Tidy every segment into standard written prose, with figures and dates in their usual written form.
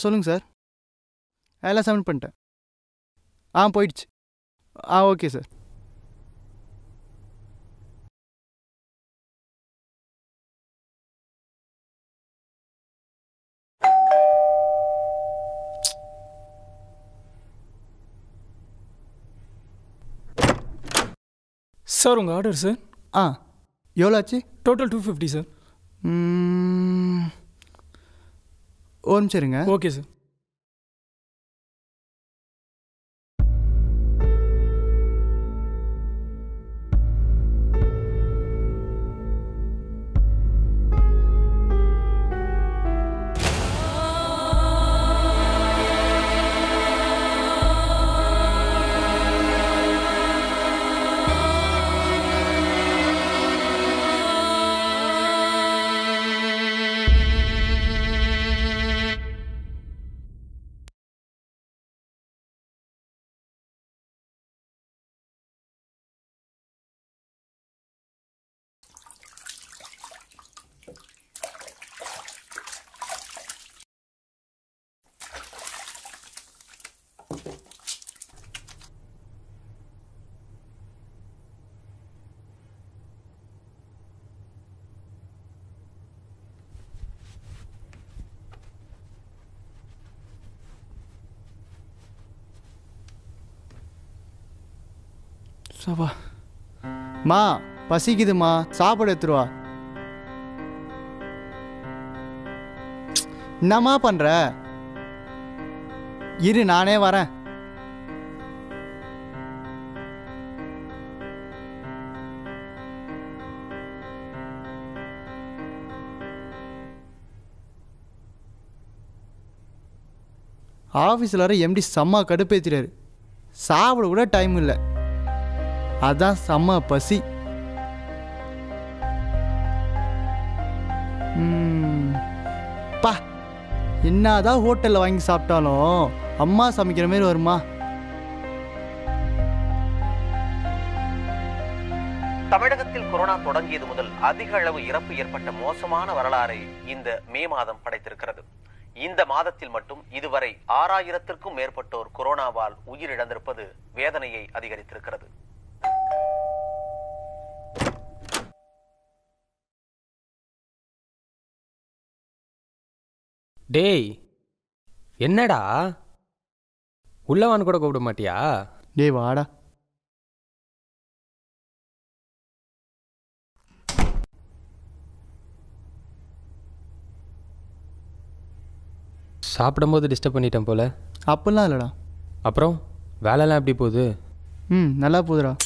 சொல்லுங்கள் சார். எல்லாம் சப்மிட் பண்ணிட்டேன். போயிடுச்சு. Okay sir. சார் உங்கள் ஆர்டர் சார். எவ்வளோ ஆச்சு? Total 250 sir. ஒரு நிமிஷம் இருங்க. Okay sir. சவா மா பசிக்குதுமா, சாப்பாடு எடுத்துருவா. என்னம்மா பண்ற? இரு நானே வரேன். ஆஃபீஸில் வர எம்டி செம்ம கடுப்பேற்றிறாரு. சாப்பிட கூட டைம் இல்லை. அதான் செம்ம பசி. பா என்னதான் ஹோட்டலில் வாங்கி சாப்பிட்டாலும் அம்மா சமைக்கிற மாதிரி வருமா? தமிழகத்தில் கொரோனா தொடங்கியது முதல் அதிக அளவு இறப்பு ஏற்பட்ட மோசமான வரலாறை இந்த மே மாதம் படைத்திருக்கிறது. இந்த மாதத்தில் மட்டும் இதுவரை 6000த்திற்கும் மேற்பட்டோர் கொரோனாவால் உயிரிழந்திருப்பது வேதனையை அதிகரித்திருக்கிறது. டேய் என்னடா உள்ளவான்னு கூட கூப்பிட மாட்டியா? டேய் வாடா. சாப்பிடும்போது டிஸ்டர்ப் பண்ணிட்டேன் போல. அப்படிலாம் இல்லைடா. அப்புறம் வேலைலாம் எப்படி போகுது? நல்லா போகுதுடா.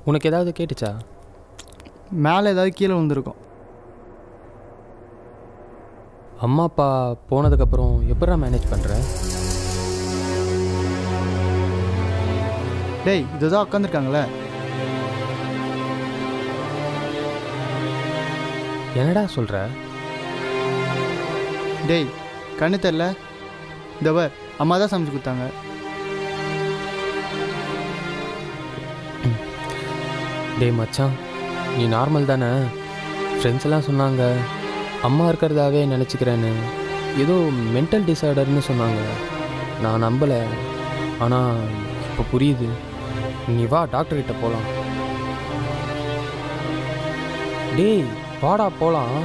உனக்கு ஏதாவது கேட்டுச்சா? மேலே ஏதாவது கீழே விழுந்துருக்கும். அம்மா அப்பா போனதுக்கப்புறம் எப்படா மேனேஜ் பண்ணுற? டேய் இதுதான் உட்காந்துருக்காங்களே. என்னடா சொல்கிற? டேய் கண்ணு தெரில. இந்த வர் அம்மா தான் சமைச்சு கொடுத்தாங்க. டேய் மச்சான் நீ நார்மல் தானே? ஃப்ரெண்ட்ஸ் எல்லாம் சொன்னாங்க அம்மா இருக்கிறதாவே நினச்சிக்கிறேன்னு. ஏதோ மென்டல் டிஸார்டர்னு சொன்னாங்க. நான் நம்பலை. ஆனால் இப்போ புரியுது. நீ வா டாக்டர்கிட்ட போகலாம். டேய் வாடா போகலாம்.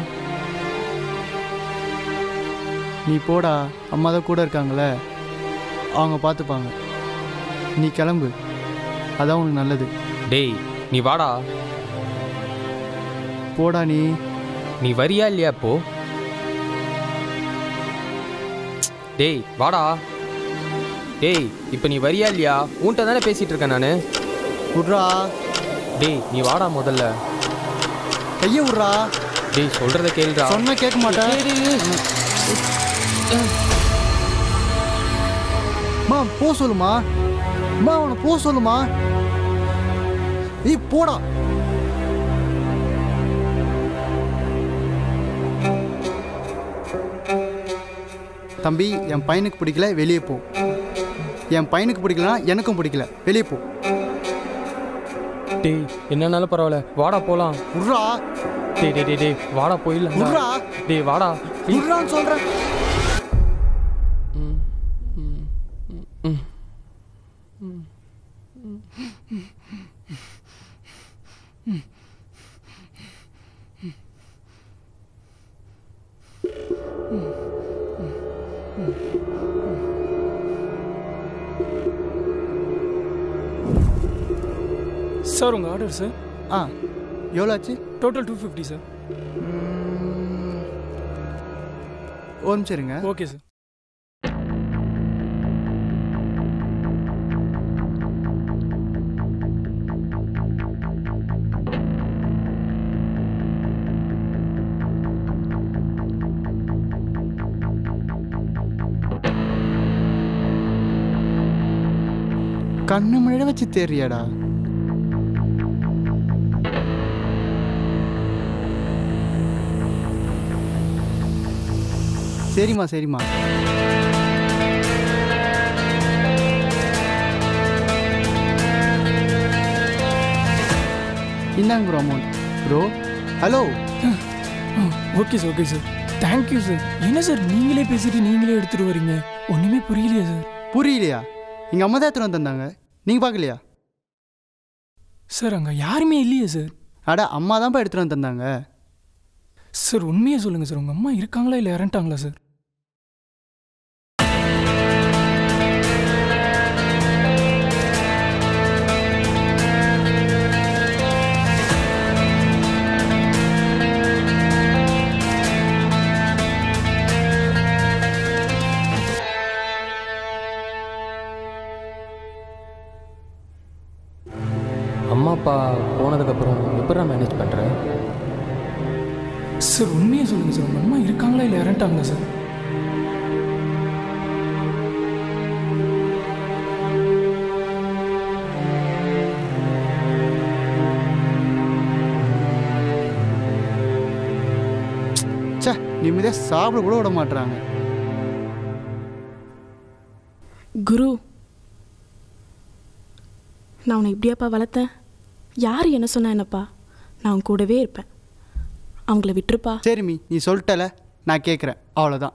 நீ போடா, அம்மா தான் கூட இருக்காங்களே, அவங்க பார்த்துப்பாங்க. நீ கிளம்பு, அதான் உனக்கு நல்லது. டேய் நீ வாடா. போடா. நீ வரியா இல்லையா இப்போ? டேய் வாடா. டேய் இப்போ நீ வரியா இல்லையா? உன்கிட்ட தானே பேசிகிட்டு இருக்கேன் நான். விட்றா. டேய் நீ வாடா முதல்ல. கையை விட்றா. டேய் சொல்கிறத கேளுடா. சொன்ன கேட்க மாட்டேன். மா போ சொல்லுமா. மா அவனை போ சொல்லுமா. போடா. தம்பி என் பையனுக்கு பிடிக்கல, வெளியே போ. என் பையனுக்கு பிடிக்கலனா எனக்கும் பிடிக்கல, வெளியே போ. டேய் என்னன்னாலும் பரவாயில்ல வாடா போகலாம். விட்றா. டேய் டேய் டேய் டேய் வாடா போயிடலாம் விட்றா. டேய் வாடா விட்றான்னு சொல்கிறேன். சார் உங்கள் ஆர்டர் சார். ஆ எவ்வளோ ஆச்சு? Total 250 sir. ஒரு நிமிஷம் இருங்க. Okay sir. கண்ணு முன்னாடி வச்சு தெரியாடா. சரிம்மா சரிம்மா. இந்தாங்க bro amount. Bro hello. Okay sir okay sir. Thank you sir. என்ன சார் நீங்களே பேசிட்டு நீங்களே எடுத்துகிட்டு வரீங்க? ஒன்றுமே புரியலையா சார்? புரியலையா? எங்கள் அம்மா தான் எடுத்துகிட்டு வந்து தந்தாங்க, நீங்கள் பார்க்கலையா? சார் அங்கே யாருமே இல்லையே சார். அட அம்மா தான்ப்பா எடுத்துகிட்டு வந்து தந்தாங்க. சார் உண்மையாக சொல்லுங்கள் சார், உங்கள் அம்மா இருக்காங்களா இல்லை இறந்துட்டாங்களா சார்? அம்மா அப்பா போனதுக்கப்புறம் எப்படி நான் மேனேஜ் பண்ணுறேன்? சார் உண்மையாக சொல்லுங்கள் சார், உங்கள் அம்மா இருக்காங்களா இல்லை இறந்துட்டாங்களா சார்? சே நிம்மதியாக சாப்பிட கூட விட மாட்டுறாங்க. குரு, நான் உன்னை இப்படியாப்பா வளர்த்தேன்? யார் என்ன சொன்னா என்னப்பா? நான் உன் கூடவே இருப்பேன். அவங்கள விட்டுருப்பா. சரி மீ, நீ சொல்லிட்டல, நான் கேட்குறேன், அவ்வளோதான்.